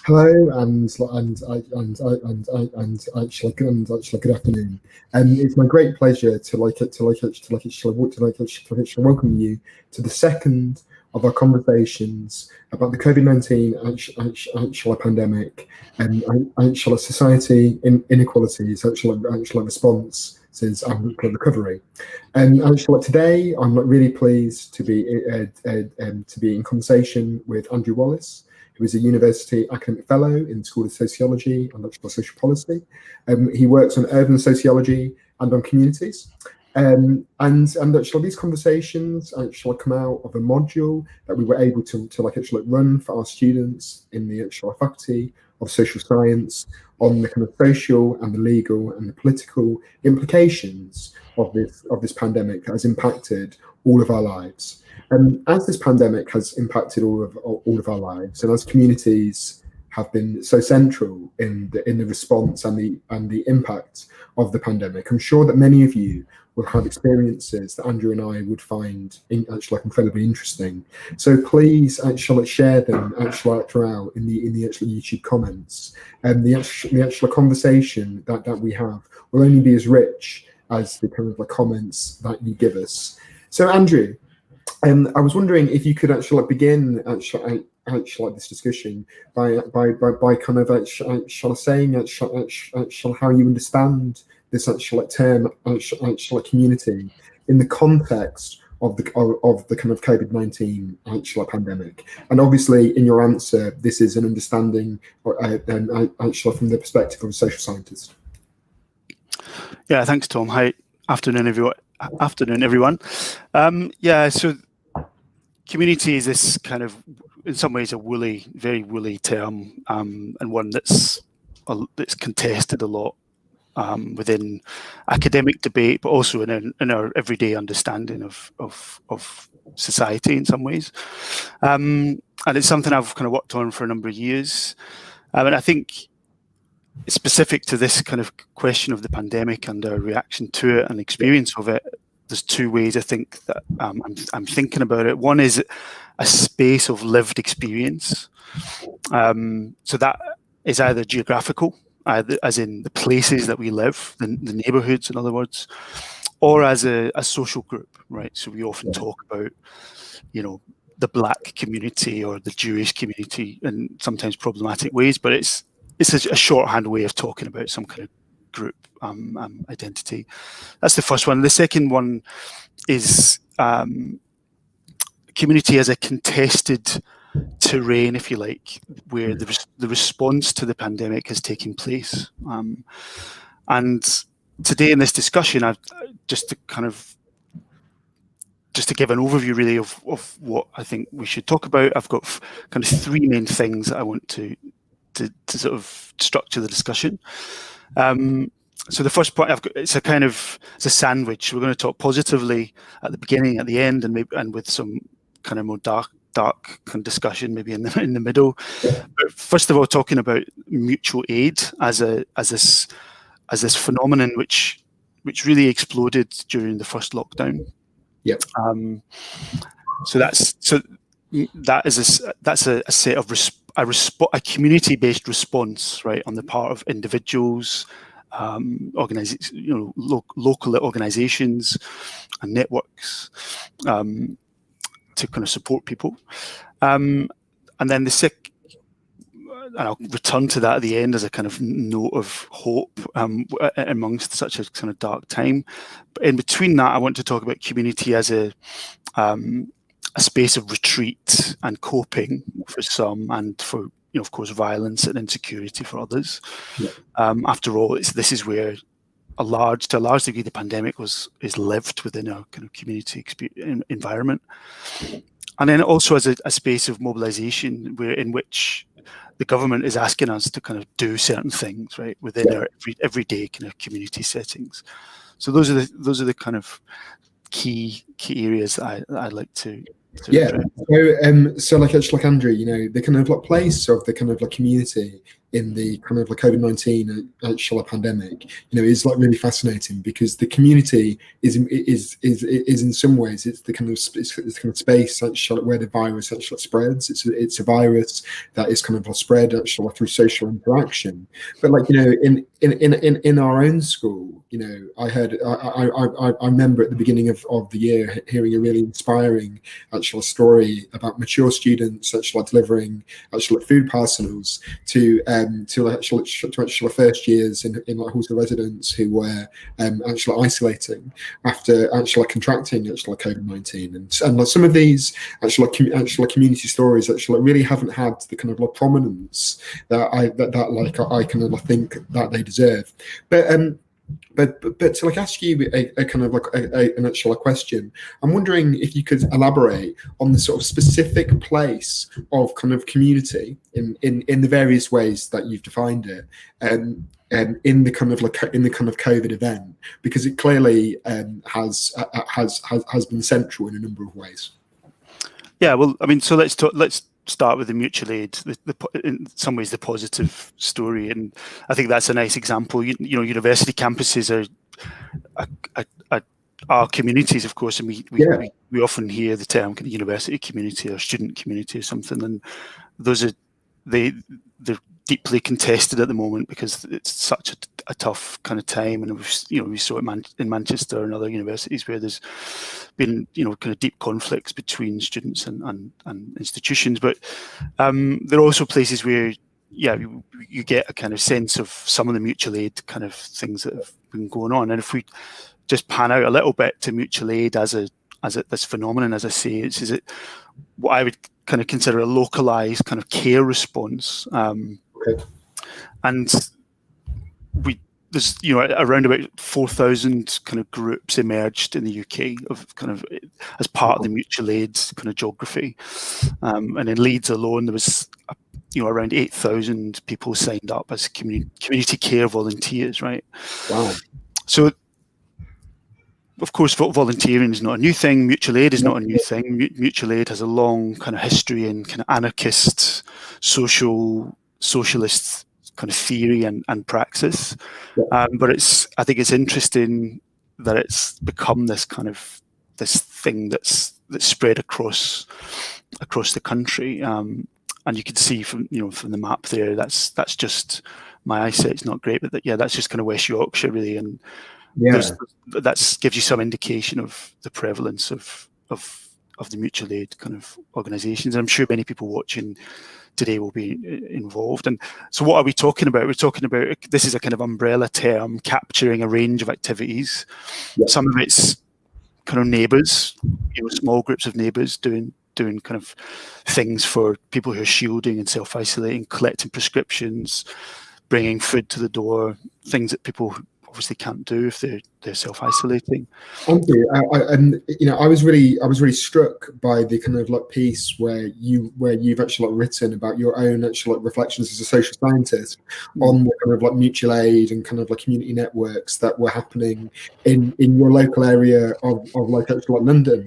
Hello, and good afternoon. And it's my great pleasure to welcome you to the second of our conversations about the COVID-19 pandemic and society inequalities, responses and recovery. And today, I'm really pleased to be in conversation with Andrew Wallace, who is a university academic fellow in the School of Sociology and Social Policy. He works on urban sociology and on communities. And these conversations come out of a module that we were able to run for our students in the faculty of social science on the kind of social and the legal and the political implications of this pandemic that has impacted all of our lives. And as this pandemic has impacted all of our lives, and as communities have been so central in the response and the impact of the pandemic, I'm sure that many of you will have experiences that Andrew and I would find incredibly interesting. So please share them throughout in the YouTube comments, and the actual conversation that we have will only be as rich as the kind of comments that you give us. So Andrew, I was wondering if you could begin this discussion by kind of saying how you understand this term community in the context of the kind of COVID-19 pandemic. And obviously, in your answer, this is an understanding from the perspective of a social scientist. Yeah, thanks, Tom. Hi, afternoon, everyone. So community is this kind of, in some ways, a very woolly term, and one that's contested a lot within academic debate, but also in our everyday understanding of society in some ways. And it's something I've kind of worked on for a number of years. And I think specific to this kind of question of the pandemic and our reaction to it and experience of it, there's two ways I think that I'm thinking about it. One is a space of lived experience. So that is either geographical, as in the places that we live, the neighbourhoods, in other words, or as a social group, right? So we often talk about, the Black community or the Jewish community in sometimes problematic ways, but it's a shorthand way of talking about some kind of group identity. That's the first one. The second one is community as a contested terrain, if you like, where the response to the pandemic has taken place. And today in this discussion, I've just to give an overview really of what I think we should talk about, I've got kind of three main things that I want to sort of structure the discussion. So the first point it's a sandwich. We're going to talk positively at the beginning, at the end, and with some kind of more dark kind of discussion maybe in the middle. But first of all, talking about mutual aid as this phenomenon which really exploded during the first lockdown. Yep. That's a set of a community-based response, right, on the part of individuals, local organizations and networks to kind of support people. And then and I'll return to that at the end as a kind of note of hope amongst such a kind of dark time. But in between that, I want to talk about community as a space of retreat and coping for some, and for, of course, violence and insecurity for others. Yeah. After all, this is where to a large degree the pandemic is lived within a kind of community environment. And then also as a space of mobilization in which the government is asking us to kind of do certain things, right, within our everyday kind of community settings. So those are the kind of key areas that I'd like to address. So like Andrew, the kind of place of the kind of community in the kind of like COVID-19 pandemic, is like really fascinating, because the community is in some ways it's the kind of space actually where the virus actually spreads. It's a virus that is kind of spread actually through social interaction. But like in our own school, I remember at the beginning of the year hearing a really inspiring actual story about mature students actually delivering actually food parcels to actually first years in like hostel residents who were actually isolating after actually contracting actually COVID-19, and like some of these actually community stories actually really haven't had the kind of like prominence that I kind of think that they deserve. But to like ask you a kind of like an actual question, I'm wondering if you could elaborate on the sort of specific place of kind of community in the various ways that you've defined it, in the kind of COVID event, because it clearly has been central in a number of ways. Yeah, well, I mean, so let's start with the mutual aid, in some ways the positive story, and I think that's a nice example. University campuses are communities, of course, and we often hear the term kind of university community or student community or something, and those are they're deeply contested at the moment because it's such a tough kind of time, and we saw it in Manchester and other universities where there's been kind of deep conflicts between students and institutions. But there are also places where you get a kind of sense of some of the mutual aid kind of things that have been going on. And if we just pan out a little bit to mutual aid as this phenomenon, as I say, is it what I would kind of consider a localized kind of care response. Okay. And there's around about 4,000 kind of groups emerged in the UK of kind of as part of the mutual aid kind of geography, and in Leeds alone there was around 8,000 people signed up as community care volunteers, right? Wow. So of course volunteering is not a new thing, mutual aid is not a new thing. Mutual aid has a long kind of history in kind of anarchist socialist kind of theory and praxis, but I think it's interesting that it's become this thing that's spread across the country, and you can see from the map there that's just, my eyesight's not great, but that's just kind of West Yorkshire really, and that gives you some indication of the prevalence of the mutual aid kind of organisations. I'm sure many people watching today will be involved. And so what are we talking about? We're talking about, this is a kind of umbrella term capturing a range of activities. Some of it's kind of neighbours, small groups of neighbours doing kind of things for people who are shielding and self-isolating, collecting prescriptions, bringing food to the door, things that people obviously can't do if they're self-isolating. Andrew, I was really struck by the kind of like piece where you've actually written about your own actual reflections as a social scientist on the kind of like mutual aid and kind of like community networks that were happening in your local area of like actual like London,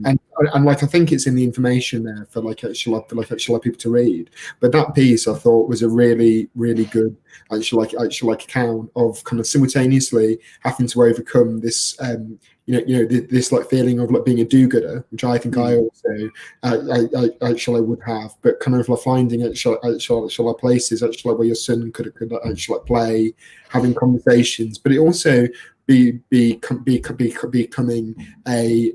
and like I think it's in the information there for like actual people to read. But that piece I thought was a really good actual account of kind of simultaneously having to overcome this this like feeling of like being a do-gooder, which I think I also actually would have, but kind of like finding actual places actually where your son could actually play, having conversations, but it also becoming a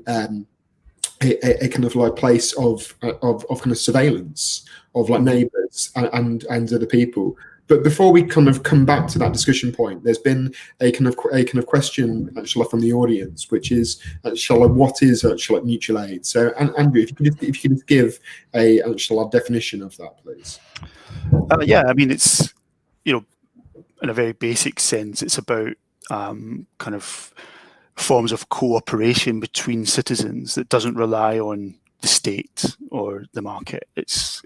kind of like place of kind of surveillance of like neighbours and other people. But before we kind of come back to that discussion point, there's been a kind of question actually from the audience, which is what is actually mutual aid? So, Andrew, if you could just give a definition of that, please. I mean, it's in a very basic sense, it's about kind of forms of cooperation between citizens that doesn't rely on the state or the market. It's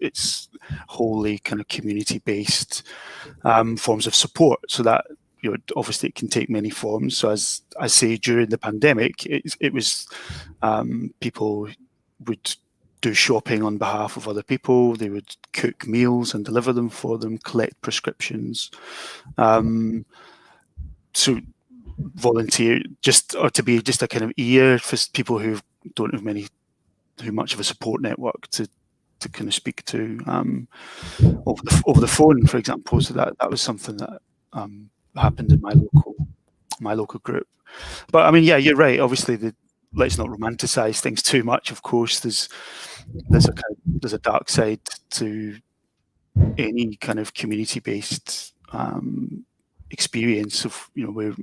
wholly kind of community-based forms of support. So that obviously it can take many forms. So as I say, during the pandemic, it was people would do shopping on behalf of other people. They would cook meals and deliver them for them, collect prescriptions. So volunteer or to be just a kind of ear for people who don't have much of a support network to kind of speak to over the phone, for example. So that was something that happened in my local group. But I mean, yeah, you're right. Obviously, let's not romanticize things too much. Of course, there's a dark side to any kind of community-based experience of, where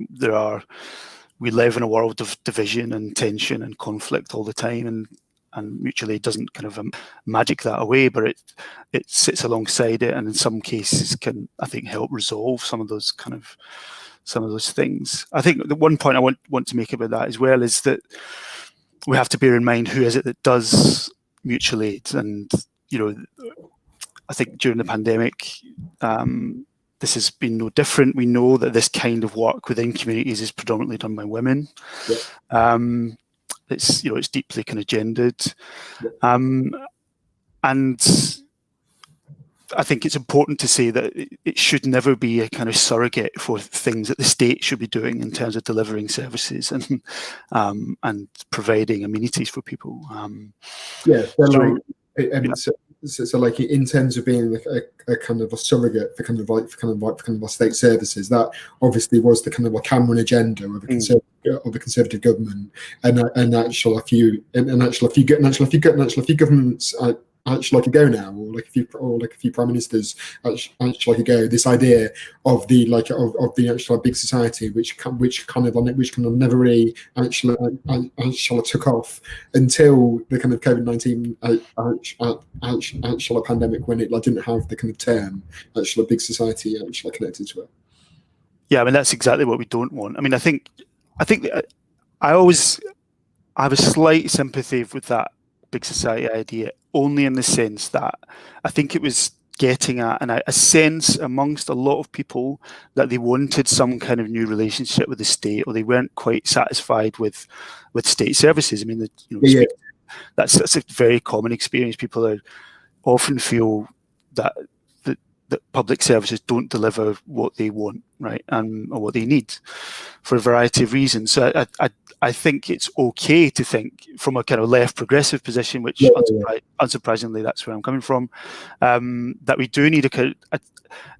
we live in a world of division and tension and conflict all the time, and mutual aid doesn't kind of magic that away, but it sits alongside it, and in some cases can, I think, help resolve some of those things. I think the one point I want to make about that as well is that we have to bear in mind who is it that does mutual aid, and I think during the pandemic, this has been no different. We know that this kind of work within communities is predominantly done by women. Yeah. It's deeply kind of gendered, and I think it's important to say that it should never be a kind of surrogate for things that the state should be doing in terms of delivering services and providing amenities for people. So like in terms of being a kind of a surrogate for kind of state services, that obviously was the kind of like Cameron agenda of the Conservative government, and actually a few governments like ago now, or like a few prime ministers like ago, this idea of the actual big society, which kind of never really actually took off until the kind of COVID-19 actual pandemic, when it didn't have the kind of term actual big society actually connected to it. Yeah, I mean, that's exactly what we don't want. I mean, I think that I have a slight sympathy with that big society idea, only in the sense that I think it was getting at a sense amongst a lot of people that they wanted some kind of new relationship with the state, or they weren't quite satisfied with state services. I mean, that's a very common experience. People often feel that public services don't deliver what they want, right, or what they need, for a variety of reasons. So I think it's okay to think from a kind of left progressive position, which unsurprisingly that's where I'm coming from, that we do need to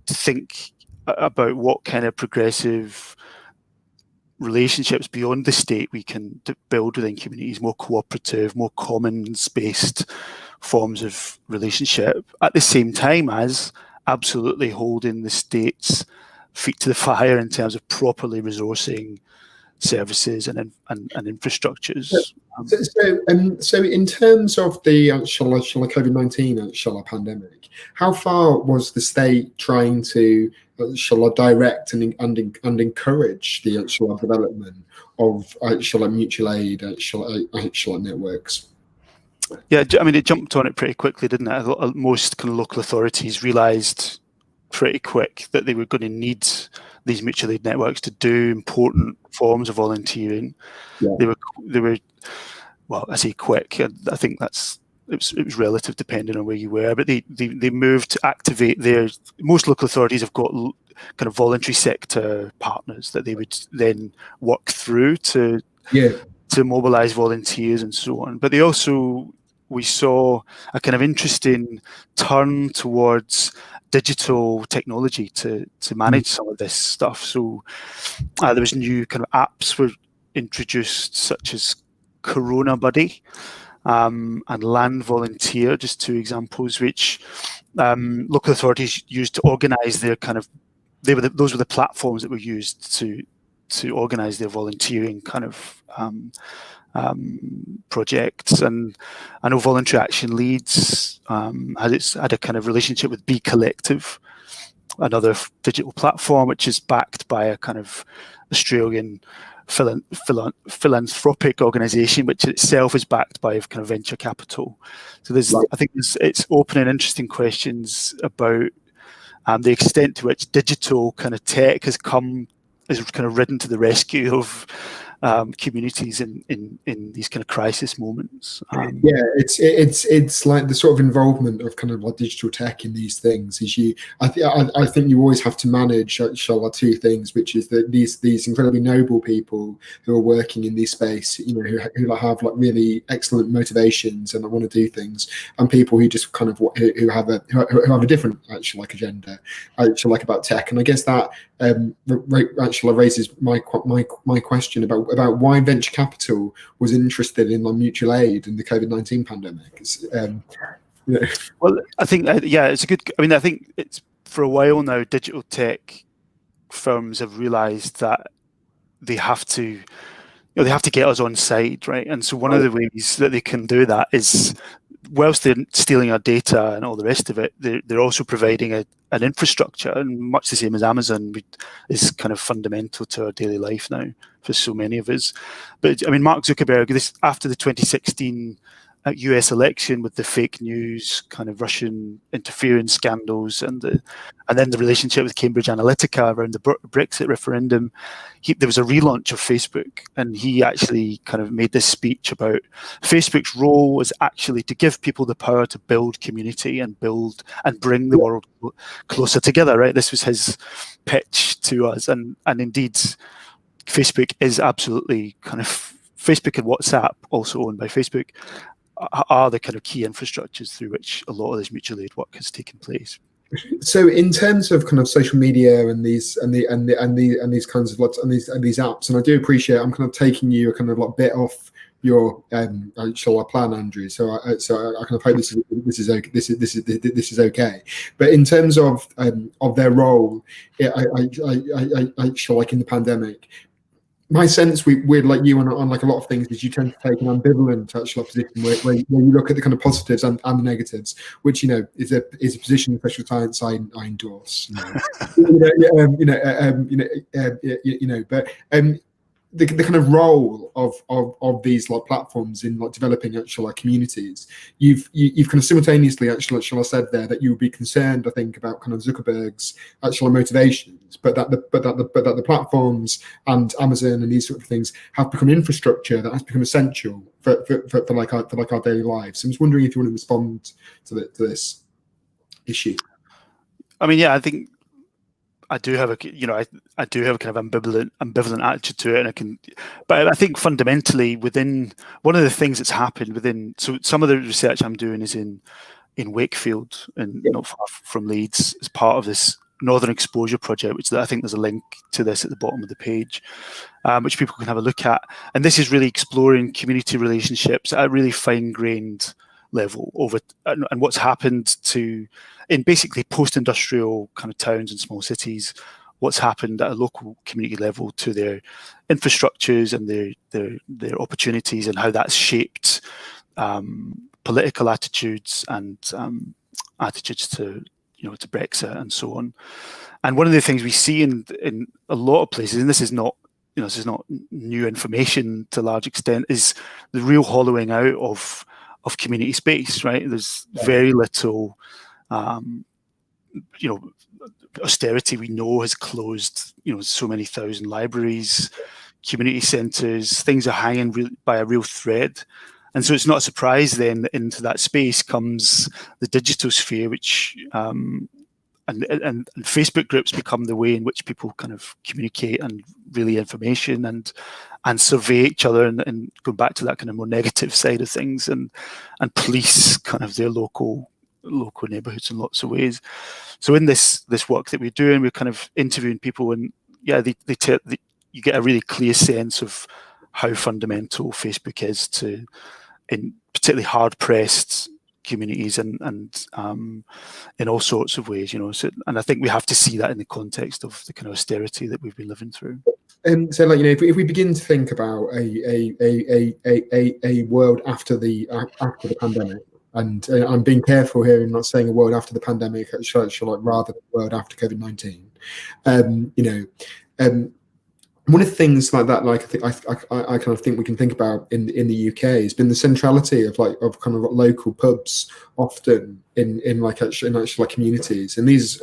think about what kind of progressive relationships beyond the state we can build within communities, more cooperative, more commons-based forms of relationship, at the same time as absolutely holding the state's feet to the fire in terms of properly resourcing services and infrastructures. So in terms of the actual COVID-19 pandemic, how far was the state trying to direct and encourage the actual development of mutual aid networks? Yeah, I mean, it jumped on it pretty quickly, didn't it? Most kind of local authorities realised pretty quick that they were going to need these mutual aid networks to do important forms of volunteering. Yeah. They were well, I say quick. I think it was relative depending on where you were, but they moved to activate most local authorities have got kind of voluntary sector partners that they would then work through to mobilise volunteers and so on. But we saw a kind of interesting turn towards digital technology to manage some of this stuff. So there was new kind of apps were introduced, such as Corona Buddy and Land Volunteer, just two examples, which local authorities used to organise their kind of. Those were the platforms that were used to organise their volunteering kind of projects. And I know Voluntary Action Leeds had a kind of relationship with Be Collective, another digital platform which is backed by a kind of Australian philanthropic organisation, which itself is backed by kind of venture capital. So I think it's opening interesting questions about the extent to which digital kind of tech has kind of ridden to the rescue of communities in these kind of crisis moments. Yeah, it's like the sort of involvement of kind of like digital tech in these things is I think you always have to manage two things, which is that these incredibly noble people who are working in this space, who have like really excellent motivations and want to do things, and people who just kind of who have a different actual like agenda, like about tech. And I guess that actually raises my question about why venture capital was interested in like mutual aid in the COVID-19 pandemic. Well, I think it's a good. I mean, I think it's for a while now. Digital tech firms have realised that they have to, they have to get us on side, right? And so one of the ways that they can do that is, whilst they're stealing our data and all the rest of it, they're also providing an infrastructure, and much the same as Amazon is kind of fundamental to our daily life now for so many of us. But I mean, Mark Zuckerberg, after the 2016 US election with the fake news, kind of Russian interference scandals, and then the relationship with Cambridge Analytica around the Brexit referendum, there was a relaunch of Facebook, and he actually kind of made this speech about Facebook's role was actually to give people the power to build community and bring the world closer together. Right, this was his pitch to us, and indeed, Facebook is absolutely kind of Facebook and WhatsApp, also owned by Facebook, are the kind of key infrastructures through which a lot of this mutual aid work has taken place. So, in terms of kind of social media and these kinds of lots and these apps, and I do appreciate I'm kind of taking you a kind of like bit off your plan, Andrew. So I kind of hope this is okay. But in terms of their role, like in the pandemic, my sense, we're like you on like a lot of things, is you tend to take an ambivalent actual position where you look at the kind of positives and the negatives, which is a position in social science I endorse. But the kind of role of these like platforms in like developing actual like communities, you've kind of simultaneously actually said there that you would be concerned, I think, about kind of Zuckerberg's actual motivations, but that the platforms and Amazon and these sort of things have become infrastructure that has become essential for our daily lives. So I'm just wondering if you want to respond to this issue. I mean, yeah, I think I do have I do have a kind of ambivalent attitude to it, but I think fundamentally within one of the things that's happened within, so some of the research I'm doing is in Wakefield and not far from Leeds, as part of this Northern Exposure project, which I think there's a link to this at the bottom of the page, which people can have a look at. And this is really exploring community relationships at a really fine-grained level and what's happened in basically post-industrial kind of towns and small cities, what's happened at a local community level to their infrastructures and their opportunities, and how that's shaped political attitudes and attitudes to Brexit and so on. And one of the things we see in a lot of places, and this is not new information to a large extent, is the real hollowing out of community space, right? There's very little, austerity we know has closed, so many thousand libraries, community centres, things are hanging by a real thread. And so it's not a surprise then that into that space comes the digital sphere, which, and Facebook groups become the way in which people kind of communicate and relay information and survey each other, and go back to that kind of more negative side of things, and police kind of their local neighbourhoods in lots of ways. So in this work that we're doing, we're kind of interviewing people, and you get a really clear sense of how fundamental Facebook is in particularly hard-pressed communities and in all sorts of ways, So, and I think we have to see that in the context of the kind of austerity that we've been living through. And so, if we begin to think about a world after the pandemic, and I'm being careful here and not saying a world after the pandemic, rather the world after COVID-19, one of the things like that, like I kind of think we can think about in the UK, has been the centrality of kind of local pubs, often in actual communities, and these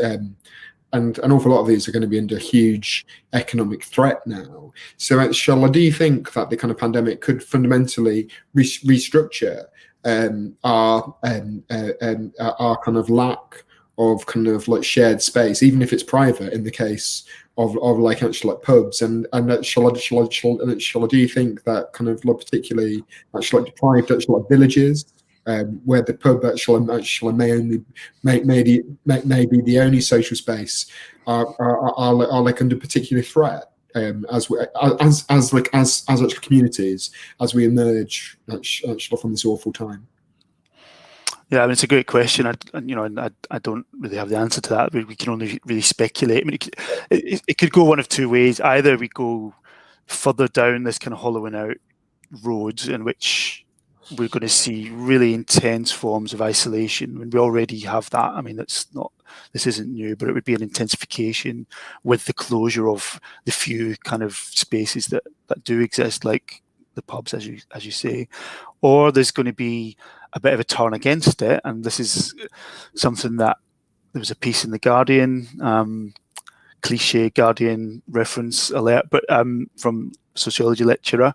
and an awful lot of these are going to be under huge economic threat now. So, Shola, do you think that the kind of pandemic could fundamentally restructure our kind of lack of kind of like shared space, even if it's private, in the case of like actually like pubs, and shall I do you think that kind of like particularly actually like deprived actually like villages, where the pub actually may be the only social space, are like under particular threat, as actual communities, as we emerge actually from this awful time? Yeah, I mean, it's a great question. I don't really have the answer to that. We can only really speculate. I mean, it could go one of two ways. Either we go further down this kind of hollowing out road, in which we're going to see really intense forms of isolation. When we already have that. I mean, this isn't new, but it would be an intensification with the closure of the few kind of spaces that do exist, like the pubs, as you say. Or there's going to be a bit of a turn against it, and this is something that there was a piece in the Guardian, cliche Guardian reference alert, but from sociology lecturer,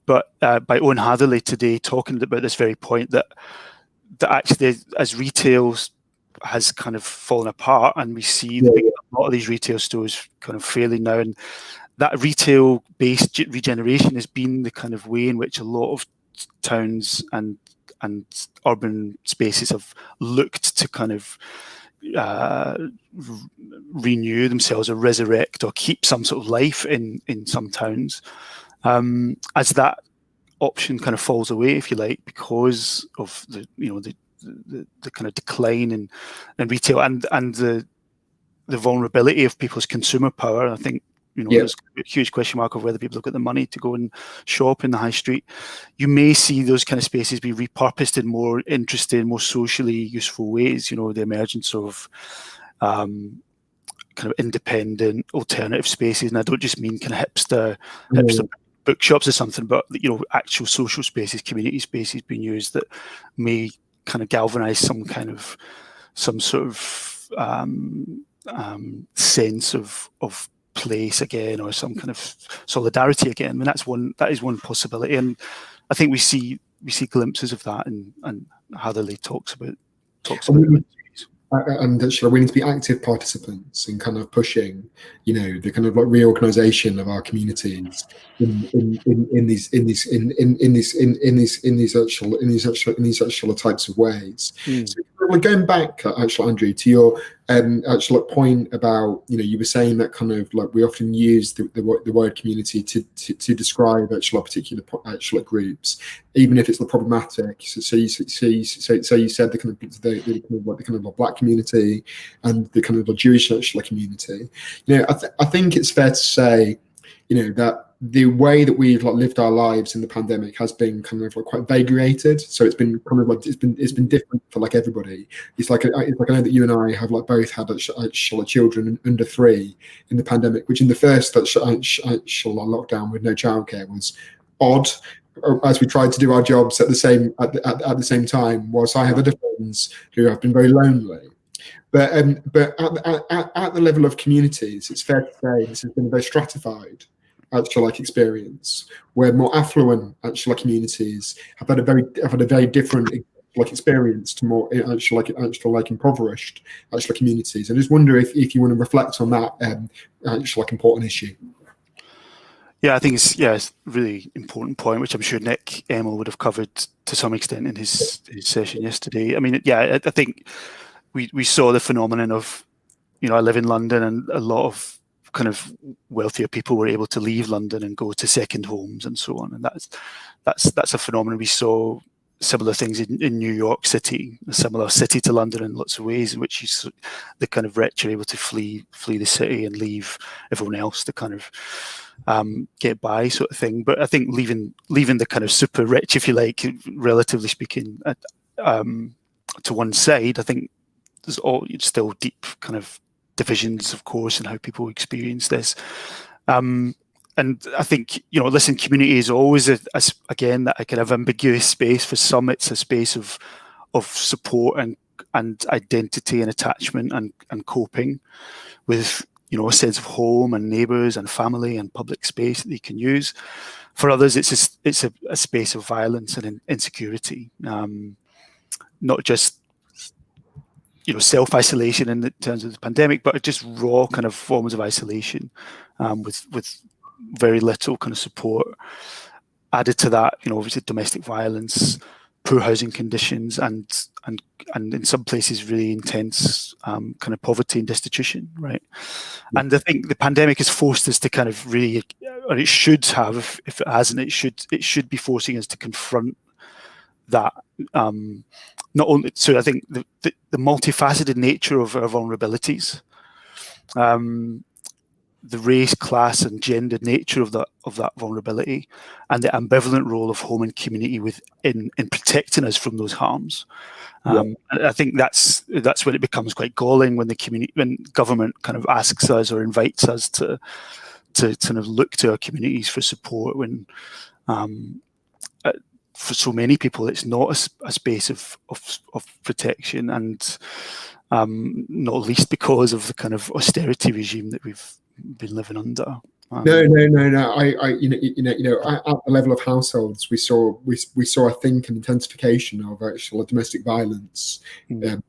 but by Owen Hatherley today, talking about this very point, that actually, as retail has kind of fallen apart, and we see a lot of these retail stores kind of failing now, and that retail-based regeneration has been the kind of way in which a lot of towns and urban spaces have looked to kind of renew themselves or resurrect or keep some sort of life in some towns. As that option kind of falls away, if you like, because of the kind of decline in retail and the vulnerability of people's consumer power. I think there's a huge question mark of whether people have got the money to go and shop in the high street. You may see those kind of spaces be repurposed in more interesting, more socially useful ways. The emergence of kind of independent alternative spaces, and I don't just mean kind of hipster bookshops or something, but actual social spaces, community spaces being used that may kind of galvanize some sort of sense of place again, or some kind of solidarity again. I mean, that is one possibility, and I think we see glimpses of that, and Hatherley talks about it. And we need to be active participants in kind of pushing, the kind of like reorganization of our communities in these actual types of ways. So we're going back, actually, Andrew, to your actual point about, you were saying that kind of like we often use the word community to describe actual particular actual groups, even if it's the problematic. So you said the kind of Black community and the kind of the Jewish actual community. I think it's fair to say, that the way that we've lived our lives in the pandemic has been kind of quite variated. So it's been kind of it's been different for everybody. It's like I know that you and I have both had children under 3 in the pandemic, which in the first lockdown with no childcare was odd, as we tried to do our jobs at the same time. Whilst I have other friends who have been very lonely. But at the level of communities, it's fair to say this has been a very stratified experience, where more affluent communities have had a very different experience to more impoverished communities. I just wonder if you want to reflect on that important issue. Yeah, I think it's a really important point, which I'm sure Nick Emmel would have covered to some extent in his session yesterday. I mean, I think we saw the phenomenon of, I live in London, and a lot of kind of wealthier people were able to leave London and go to second homes and so on, and that's a phenomenon. We saw similar things in New York City, a similar city to London in lots of ways, in which the kind of rich are able to flee the city and leave everyone else to kind of get by, sort of thing. But I think leaving the kind of super rich, if you like, relatively speaking, to one side, I think there's still deep kind of divisions, of course, in how people experience this. And I think, community is always again that kind of ambiguous space. For some, it's a space of support and and identity and attachment and coping with, a sense of home and neighbours and family and public space that they can use. For others, it's a space of violence and insecurity, not just self-isolation in terms of the pandemic, but just raw kind of forms of isolation, with very little kind of support. Added to that, obviously domestic violence, poor housing conditions, and in some places really intense kind of poverty and destitution, right? Yeah. And I think the pandemic has forced us to kind of really, or it should have, if it hasn't, it should be forcing us to confront that. Not only, so I think the multifaceted nature of our vulnerabilities, the race, class, and gendered nature of that vulnerability, and the ambivalent role of home and community in protecting us from those harms. I think that's when it becomes quite galling when when government kind of asks us or invites us to kind of look to our communities for support when. For so many people, it's not a space of protection, and not least because of the kind of austerity regime that we've been living under. No. I at the level of households, we saw I think an intensification of actual domestic violence. In that,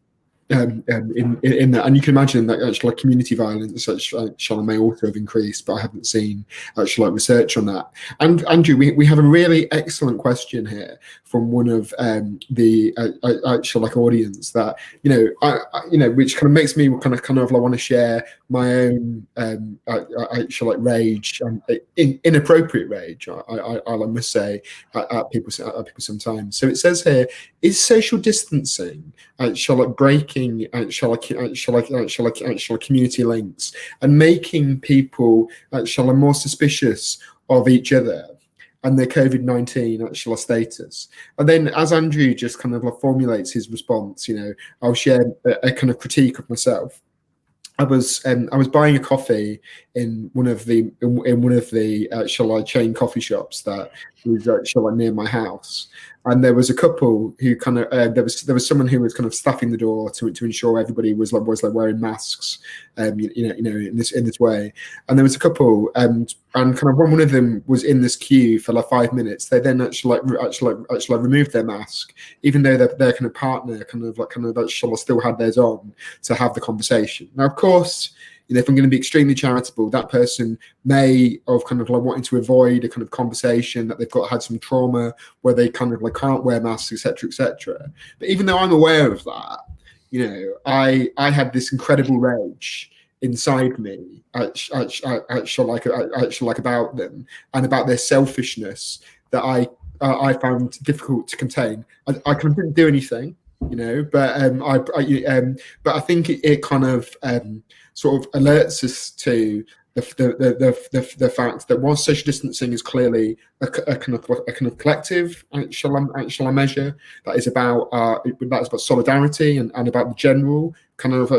and you can imagine that actually community violence actually may also have increased, but I haven't seen actually research on that. And Andrew, we have a really excellent question here from one of the actual audience that which kind of makes me kind of want to share my own actual rage, inappropriate rage. I must say at people sometimes. So it says here: is social distancing breaking community links and making people more suspicious of each other and their COVID-19 status? And then, as Andrew just kind of formulates his response, I'll share a kind of critique of myself. I was buying a coffee in one of the chain coffee shops that was near my house, and there was a couple who kind of there was someone who was kind of staffing the door to ensure everybody was wearing masks, in this way. And there was a couple, and kind of one of them was in this queue for 5 minutes. They then actually removed their mask, even though their kind of partner still had theirs on, to have the conversation. Now, of course, if I'm going to be extremely charitable, that person may have kind of wanting to avoid a kind of conversation that they've had some trauma where they kind of can't wear masks, etc., etc. But even though I'm aware of that, I had this incredible rage inside me, about them and about their selfishness that I found difficult to contain. I kind of didn't do anything, but I think it kind of sort of alerts us to the fact that while social distancing is clearly a kind of collective actual measure that is about solidarity and about the general kind of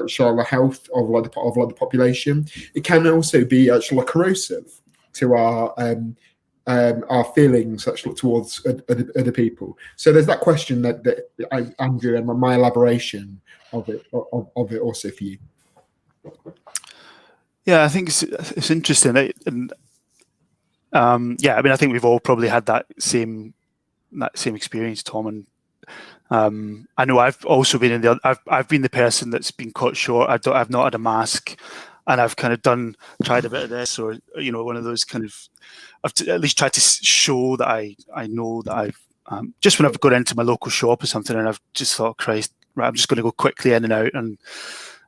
health of the population, it can also be actually corrosive to our feelings towards other people. So there's that question that Andrew, and my elaboration of it also for you. Yeah, I think it's interesting, and I mean, I think we've all probably had that same experience, Tom. And I know I've also been I've been the person that's been caught short. I've not had a mask, and I've kind of tried a bit of this, or one of those kind of. I've at least tried to show that I know that I've just when I've gone into my local shop or something, and I've just thought, Christ, right, I'm just going to go quickly in and out, and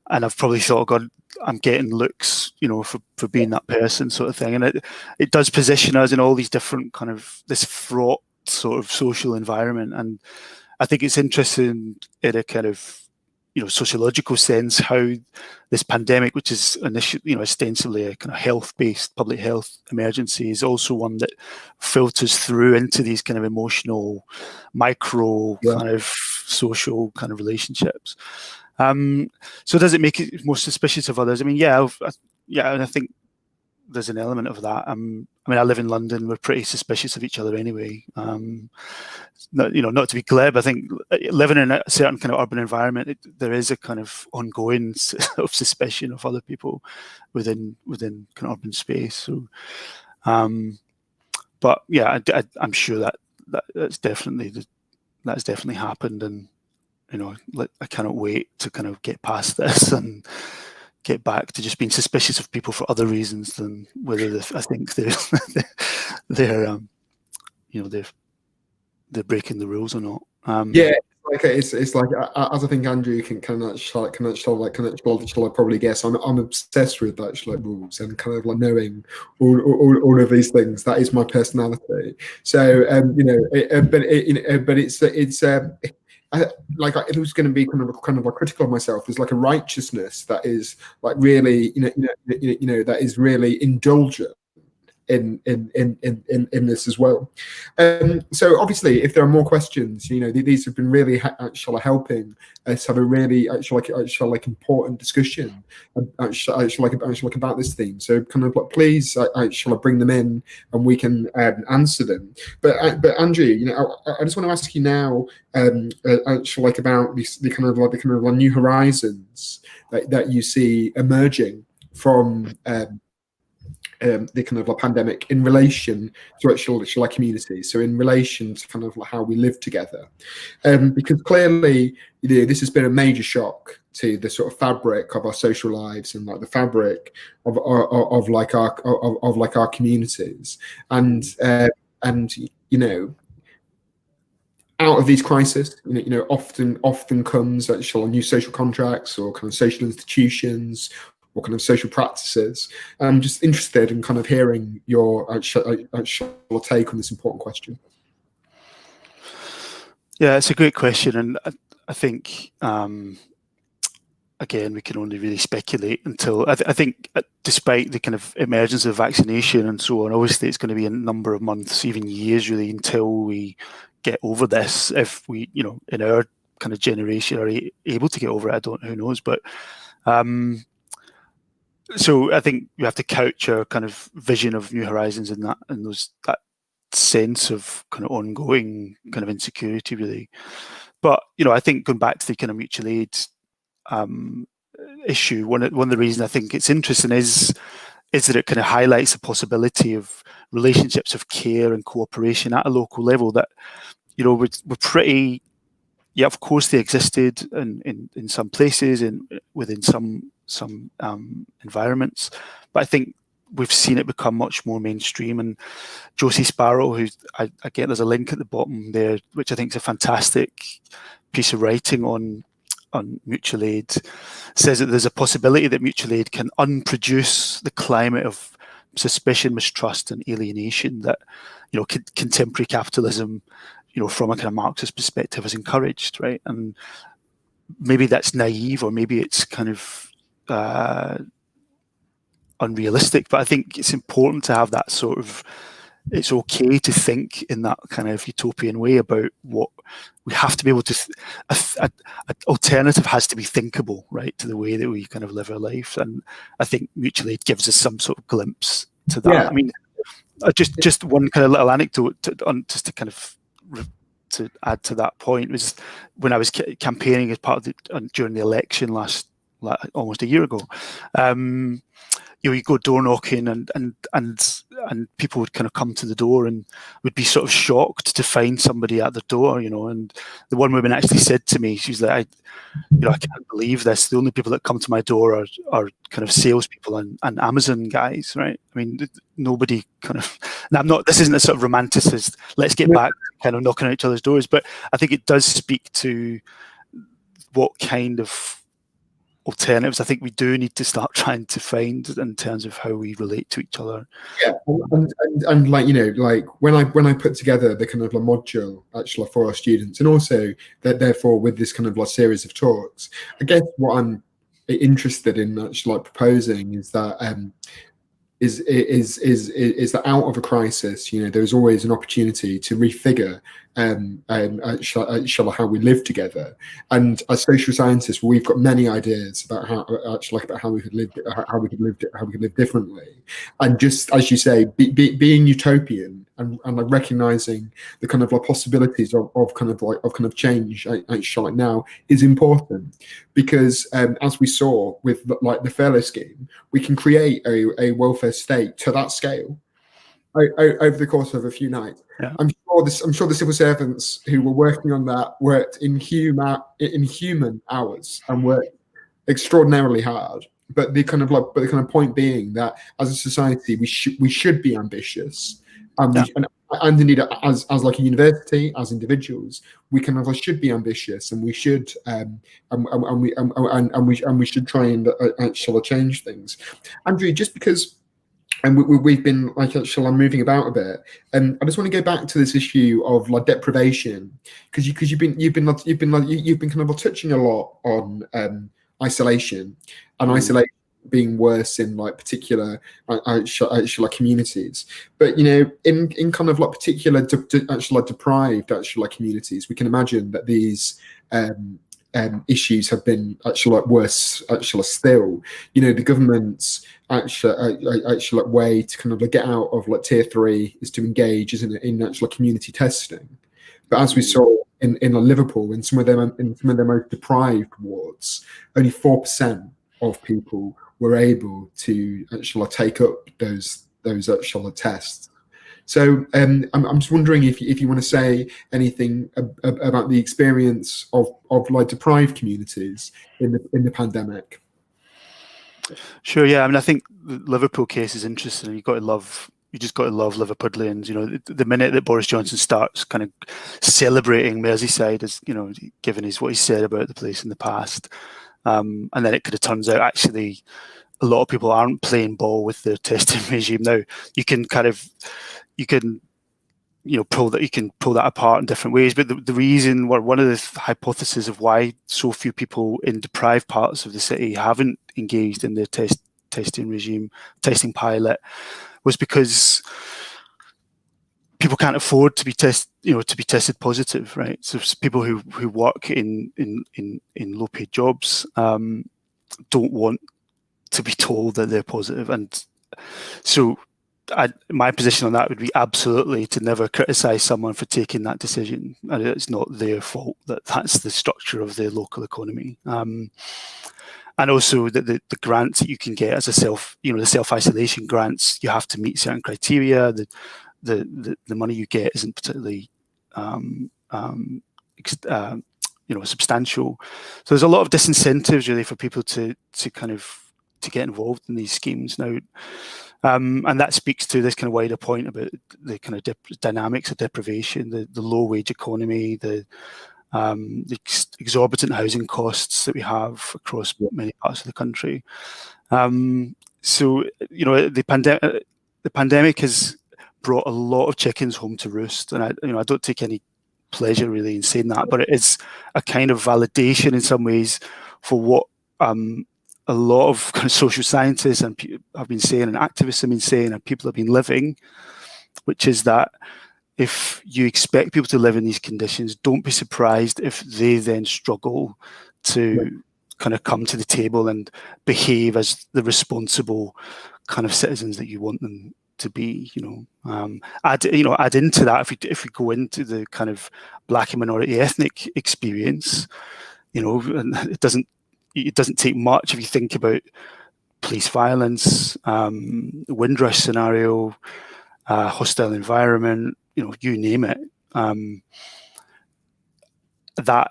I've probably thought, God, I'm getting looks, for being that person, sort of thing. And it does position us in all these different kind of this fraught sort of social environment. And I think it's interesting in a kind of sociological sense how this pandemic, which is initially ostensibly a kind of health-based public health emergency, is also one that filters through into these kind of emotional, micro kind of social kind of relationships. So does it make it more suspicious of others? I mean, and I think there's an element of that. I mean, I live in London. We're pretty suspicious of each other anyway. Not to be glib, I think living in a certain kind of urban environment, there is a kind of ongoing of suspicion of other people within kind of urban space. So, but yeah, I'm sure that's definitely happened, and I cannot wait to kind of get past this and get back to just being suspicious of people for other reasons than whether I think they're breaking the rules or not. Yeah, it's like as I think Andrew can probably guess. I'm obsessed with like rules and kind of like knowing all of these things. That is my personality. So like it was going to be kind of like critical of myself. There's like a righteousness that is like really that is really indulgent in this as well. So obviously, if there are more questions, these have been really actually helping us have a really actually important discussion about this theme. So kind of like please actually bring them in and we can answer them. But Andrew, I just want to ask you now actually like about the kind of new horizons that you see emerging from the kind of like pandemic in relation to actual like communities, so in relation to kind of like how we live together, because clearly this has been a major shock to the sort of fabric of our social lives and like the fabric of our communities, and out of these crises, often comes actual new social contracts or kind of social institutions or kind of social practices. I'm just interested in kind of hearing your actual take on this important question. Yeah, it's a great question, and I think again we can only really speculate until I think despite the kind of emergence of vaccination and so on, obviously it's going to be a number of months, even years, really, until we get over this. If we, in our kind of generation, are able to get over it, who knows, but. So I think you have to couch our kind of vision of New Horizons in that sense of kind of ongoing kind of insecurity, really. But I think going back to the kind of mutual aid issue, one of the reasons I think it's interesting is that it kind of highlights the possibility of relationships of care and cooperation at a local level that we're pretty. Yeah, of course they existed in some places and within some environments, but I think we've seen it become much more mainstream. And Josie Sparrow, again, there's a link at the bottom there, which I think is a fantastic piece of writing on mutual aid, says that there's a possibility that mutual aid can unproduce the climate of suspicion, mistrust, and alienation that contemporary capitalism, from a kind of Marxist perspective, has encouraged, right? And maybe that's naive, or maybe it's kind of unrealistic, but I think it's important to have that sort of, it's okay to think in that kind of utopian way about what we have to be able to, an alternative has to be thinkable, right, to the way that we kind of live our life. And I think mutual aid gives us some sort of glimpse to that. Yeah. I mean, just one kind of little anecdote just to kind of to add to that point was when I was campaigning as part of during the election almost a year ago. You go door knocking and people would kind of come to the door and would be sort of shocked to find somebody at the door, and the one woman actually said to me, she's like, I can't believe this. The only people that come to my door are kind of salespeople and Amazon guys, right? I mean, nobody kind of, now this isn't a sort of romanticist, let's get back kind of knocking on each other's doors, but I think it does speak to what kind of alternatives I think we do need to start trying to find in terms of how we relate to each other. Yeah, and like like when I put together the kind of module actually for our students, and also therefore with this kind of series of talks, I guess what I'm interested in actually proposing is that is that out of a crisis, there's always an opportunity to refigure how we live together. And as social scientists, we've got many ideas about how we could live differently. And just as you say, being utopian and like recognizing the kind of like possibilities of change actually like now is important, because as we saw with like the furlough scheme, we can create a welfare state to that scale over the course of a few nights. Yeah. I'm sure the civil servants who were working on that worked in human hours and worked extraordinarily hard. But the kind of point being that as a society we should be ambitious, and indeed as like a university, as individuals, we should be ambitious, and we should and we should try and actually change things. Andrew, just because. And we've been like actually moving about a bit, and I just want to go back to this issue of like deprivation, because you've been kind of touching a lot on isolation, and isolation being worse in like particular actually like communities. But in kind of like particular actually like deprived actually like communities, we can imagine that these issues have been actually like worse actually still. The government's actually like way to kind of like get out of like tier 3 is to engage, isn't it, in actual community testing. But as we saw in Liverpool, in some of their most deprived wards, only 4% of people were able to actually take up those actual tests. So I'm just wondering if you want to say anything about the experience of like deprived communities in the pandemic. Sure. Yeah. I mean, I think the Liverpool case is interesting. You just got to love Liverpudlians. The minute that Boris Johnson starts kind of celebrating Merseyside, as given what he said about the place in the past, and then it kind of turns out actually a lot of people aren't playing ball with the testing regime. Now you can pull that apart in different ways, but the reason, one of the hypotheses of why so few people in deprived parts of the city haven't engaged in the testing pilot, was because people can't afford to be tested positive, right? So people who work in low paid jobs don't want to be told that they're positive, and so my position on that would be absolutely to never criticise someone for taking that decision, and it's not their fault that's the structure of their local economy. And also that the grants that you can get as the self-isolation grants, you have to meet certain criteria. The money you get isn't particularly substantial. So there's a lot of disincentives really for people to get involved in these schemes now. And that speaks to this kind of wider point about the kind of dynamics of deprivation, the low wage economy, the exorbitant housing costs that we have across many parts of the country. So the pandemic has brought a lot of chickens home to roost, and I don't take any pleasure really in saying that, but it is a kind of validation in some ways for what a lot of kind of social scientists and have been saying, and activists have been saying, and people have been living, which is that if you expect people to live in these conditions, don't be surprised if they then struggle to kind of come to the table and behave as the responsible kind of citizens that you want them to be. Add into that, if we go into the kind of Black and minority ethnic experience, and it doesn't take much if you think about police violence, Windrush scenario, hostile environment, you name it. That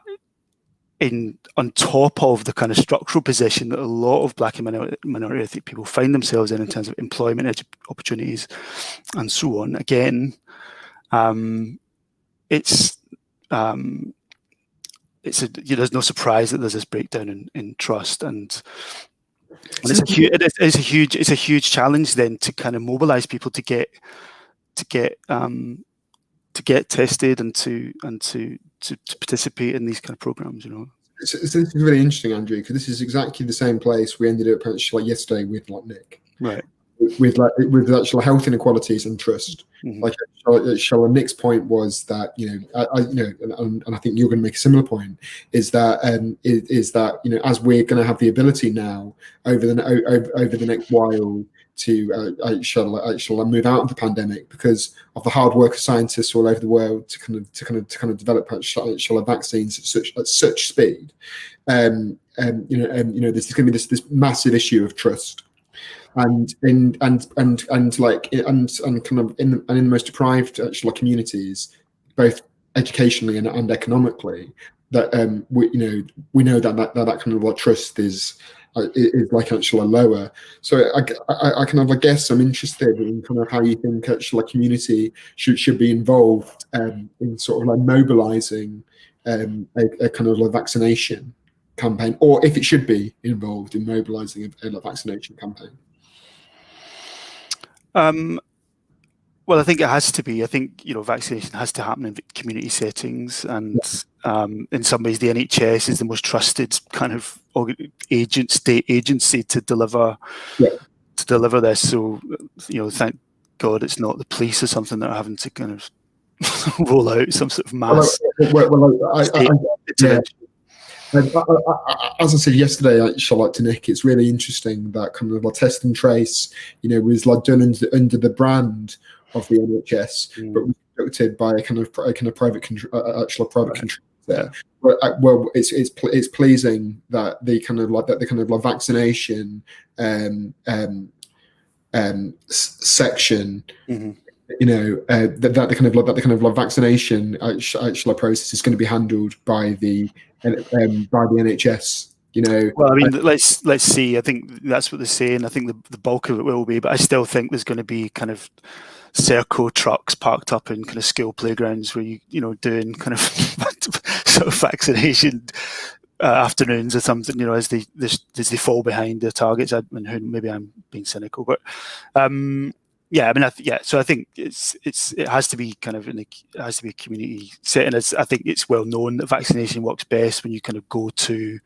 on top of the kind of structural position that a lot of Black and minority ethnic people find themselves in terms of employment opportunities and so on. Again, there's no surprise that there's this breakdown in trust, and it's a huge challenge then to kind of mobilize people to get tested and to participate in these kind of programs. So this is really interesting, Andrew, because this is exactly the same place we ended up actually yesterday with Nick. Right. with actual health inequalities and trust. Like Nick's point was that and I think you're going to make a similar point, is that as we're going to have the ability now over the next while to move out of the pandemic because of the hard work of scientists all over the world to kind of develop vaccines at such speed. There's going to be this massive issue of trust. And in the most deprived communities, both educationally and economically, that we know that kind of trust is lower. So I guess I'm interested in kind of how you think a community should be involved in sort of mobilizing a kind of vaccination campaign, or if it should be involved in mobilizing a vaccination campaign. Well, I think it has to be. I think vaccination has to happen in community settings, and in some ways, the NHS is the most trusted kind of state agency to deliver this. So, thank God it's not the police or something that are having to kind of roll out some sort of mass. As I said yesterday, to Nick, it's really interesting that kind of test and trace, was done under the brand of the NHS, but was conducted by a kind of private control there. Well, it's pleasing that the kind of vaccination section. That the kind of vaccination process is going to be handled by the NHS. Well, I mean, let's see. I think that's what they're saying. I think the bulk of it will be, but I still think there's going to be kind of Serco trucks parked up in kind of school playgrounds where doing kind of sort of vaccination afternoons or something. As they fall behind their targets. Maybe I'm being cynical, but. So I think it has to be kind of it has to be a community setting. I think it's well known that vaccination works best when you kind of go to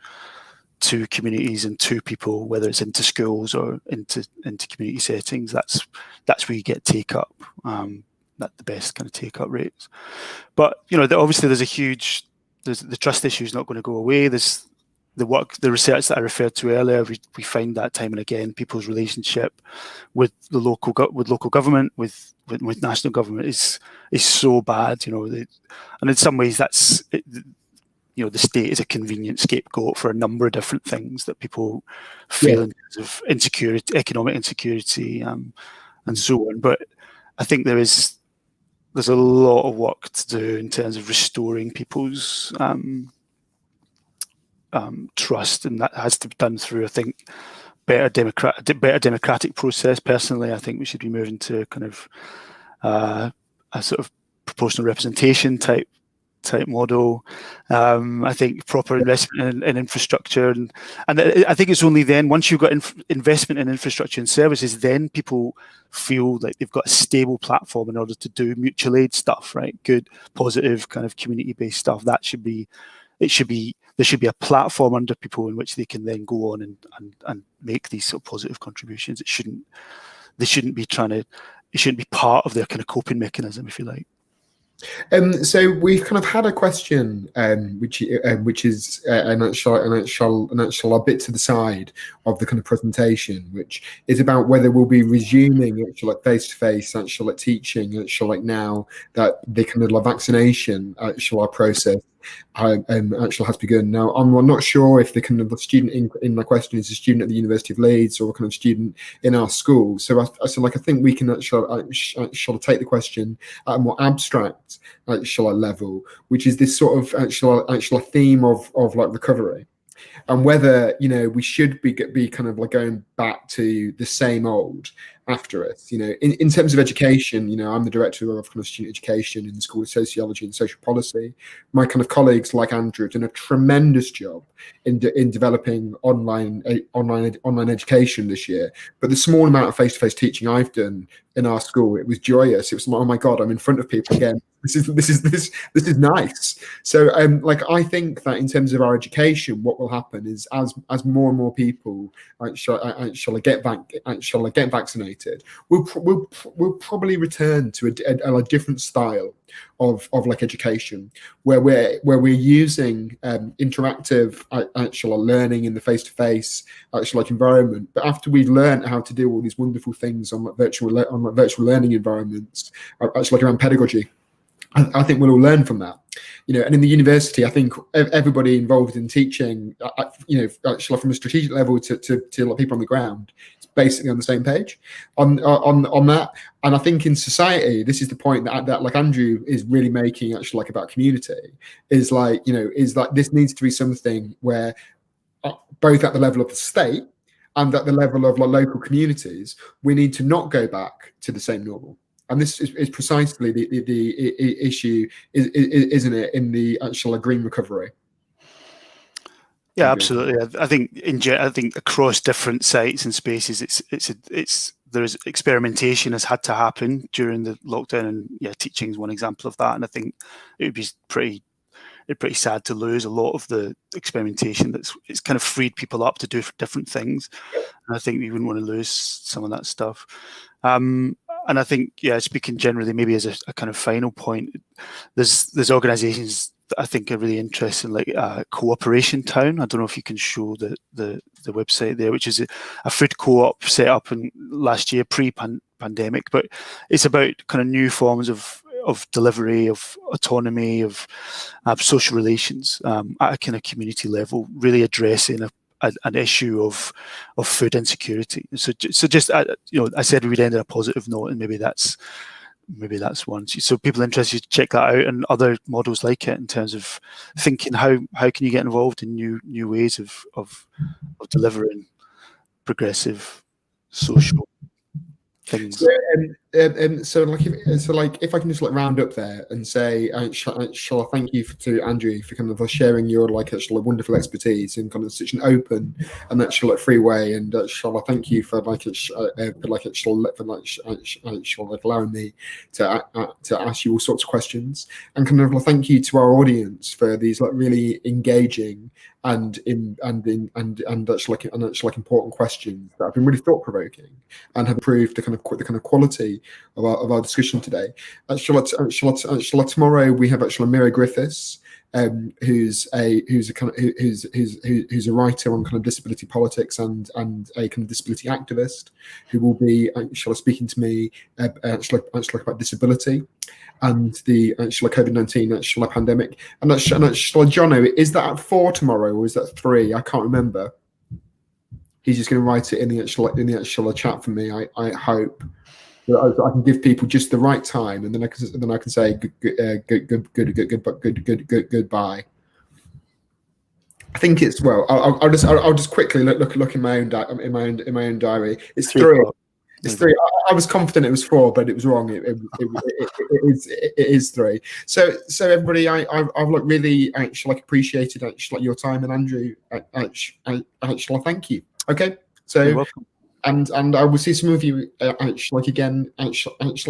communities and to people, whether it's into schools or into community settings. That's where you get take up. That's the best kind of take up rates. But obviously there's the trust issue is not going to go away. There's the research that I referred to earlier, we find that time and again, people's relationship with the local government, with national government is so bad, and in some ways that's the state is a convenient scapegoat for a number of different things that people feel in terms of insecurity, economic insecurity, and so on. But I think there's a lot of work to do in terms of restoring people's trust, and that has to be done through, I think, better democratic process. Personally, I think we should be moving to kind of a sort of proportional representation type model. I think proper investment in infrastructure, and I think it's only then, once you've got investment in infrastructure and services, then people feel like they've got a stable platform in order to do mutual aid stuff, right? Good, positive, kind of community-based stuff. There should be a platform under people in which they can then go on and make these sort of positive contributions. It shouldn't be part of their kind of coping mechanism, if you like. So we've kind of had a question, which is an actual a bit to the side of the kind of presentation, which is about whether we'll be resuming face-to-face teaching now that the kind of vaccination process has begun. Now, I'm not sure if the kind of the student in my question is a student at the University of Leeds or a kind of student in our school. So I think we can actually take the question at a more abstract level, which is this sort of actual theme of recovery, and whether we should be kind of going back to the same old after it. In terms of education, I'm the director of kind of student education in the School of Sociology and Social Policy. My kind of colleagues like Andrew have done a tremendous job in developing online education this year. But the small amount of face-to-face teaching I've done in our school, it was joyous. It was like, oh my God, I'm in front of people again. this is nice. So like I think that in terms of our education, what will happen is as more and more people actually get vaccinated, we'll probably return to a different style of like education where we're using interactive actual learning in the face-to-face actual like environment. But after we've learned how to do all these wonderful things on like virtual learning environments, actually like around pedagogy, I think we'll all learn from that, and in the university, I think everybody involved in teaching, actually from a strategic level to people on the ground, it's basically on the same page on that. And I think in society, this is the point that like Andrew is really making actually like about community, is like, is like this needs to be something where both at the level of the state and at the level of like local communities, we need to not go back to the same normal. And this is precisely the issue, isn't it, in the actual green recovery? Yeah, absolutely. I think across different sites and spaces, there's experimentation has had to happen during the lockdown, and teaching is one example of that. And I think it would be pretty sad to lose a lot of the experimentation it's kind of freed people up to do different things. And I think we wouldn't want to lose some of that stuff. And I think, speaking generally, maybe as a kind of final point, there's organisations that I think are really interesting, like Cooperation Town. I don't know if you can show the website there, which is a food co-op set up in last year, pre-pandemic, but it's about kind of new forms of delivery, of autonomy, of social relations at a kind of community level, really addressing an issue of food insecurity. So just I said we'd end on a positive note, and maybe that's one. So people interested, check that out, and other models like it in terms of thinking how can you get involved in new ways of delivering progressive social things. So if I can just like round up there and say, shall I thank you to Andrew for kind of sharing your like actual wonderful expertise in kind of such an open and actual like free way, and shall I thank you for allowing me to ask you all sorts of questions, and kind of thank you to our audience for these like really engaging and actually important questions that have been really thought provoking and have improved the kind of quality of our discussion today. Tomorrow we have actually Mira Griffiths, who's a writer on kind of disability politics and a kind of disability activist, who will be actually speaking to me actually about disability and the actual COVID-19 pandemic. And Jono, is that at 4 tomorrow or is that 3? I can't remember. He's just going to write it in the actual chat for me. I hope that I can give people just the right time, and then I can say goodbye. I think it's I'll just quickly look in my own diary. It's 3. It's 3. I was confident it was 4, but it was wrong. It is 3. So everybody, I've really actually appreciated your time, and Andrew, actually thank you. Okay, so you're welcome. And I will see some of you again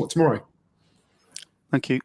tomorrow. Thank you.